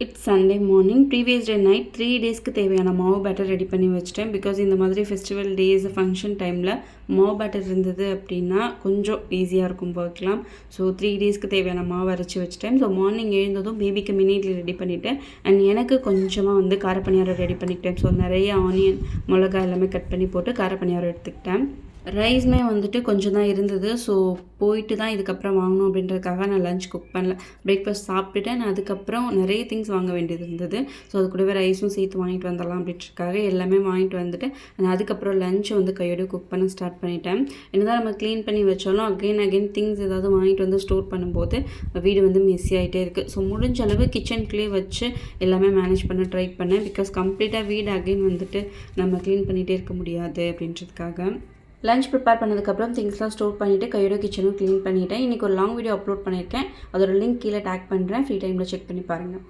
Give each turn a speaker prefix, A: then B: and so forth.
A: It's Sunday morning. Previous day night 3 டேஸ்க்கு தேவையான மாவு பேட்டர் ரெடி பண்ணி வச்சுட்டேன். பிகாஸ் இந்த மாதிரி ஃபெஸ்டிவல் டேஸ், ஃபங்க்ஷன் டைமில் மாவு பேட்டர் இருந்தது அப்படின்னா கொஞ்சம் ஈஸியாக இருக்கும் ஒர்க்லாம். ஸோ 3 டேஸ்க்கு தேவையான மாவு அரைச்சி வச்சுட்டேன். ஸோ மார்னிங் எழுந்ததும் பேபிக்கு மினி இட்லி ரெடி பண்ணிவிட்டேன். அண்ட் எனக்கு கொஞ்சமாக காரப்பணியாரம் ரெடி பண்ணிக்கிட்டேன். ஸோ நிறைய ஆனியன், மிளகாய் எல்லாமே கட் பண்ணி போட்டு காரப்பணியாரம் எடுத்துக்கிட்டேன். ரைஸ்மே கொஞ்சம் தான் இருந்தது. ஸோ போயிட்டு தான் இதுக்கப்புறம் வாங்கணும் அப்படின்றதுக்காக நான் லஞ்ச் குக் பண்ணல. பிரேக்ஃபாஸ்ட் சாப்பிட்டுட்டு நான் அதுக்கப்புறம் நிறைய திங்ஸ் வாங்க வேண்டியது இருந்தது. ஸோ அது கூடவே ரைஸும் சேர்த்து வாங்கிட்டு வந்துடலாம் அப்படின்றதுக்காக எல்லாமே வாங்கிட்டு வந்துட்டு நான் அதுக்கப்புறம் லஞ்ச் கையோடு குக் பண்ண ஸ்டார்ட் பண்ணிட்டேன். என்னதான் நம்ம க்ளீன் பண்ணி வச்சாலும் அகெயின் திங்ஸ் ஏதாவது வாங்கிட்டு ஸ்டோர் பண்ணும்போது வீடு மெஸ்ஸி ஆகிட்டே இருக்குது. ஸோ முடிஞ்ச அளவு கிச்சனுக்குள்ளேயே வச்சு எல்லாமே மேனேஜ் பண்ண ட்ரை பண்ணேன். பிகாஸ் கம்ப்ளீட்டாக வீடு அகெயின் நம்ம க்ளீன் பண்ணிகிட்டே இருக்க முடியாது அப்படின்றதுக்காக. லஞ்ச் ப்ரிப்பேர் பண்ணதுக்கப்புறம் திங்ஸ்லாம் ஸ்டோர் பண்ணிவிட்டு கையோட கிச்சனும் க்ளீன் பண்ணிவிட்டேன். இன்றைக்கி ஒரு லாங் வீடியோ அப்லோட் பண்ணியிருக்கேன். அதோட லிங்க் கீழே டேக் பண்ணுறேன். ஃப்ரீ டைமில் செக் பண்ணி பாருங்கள்.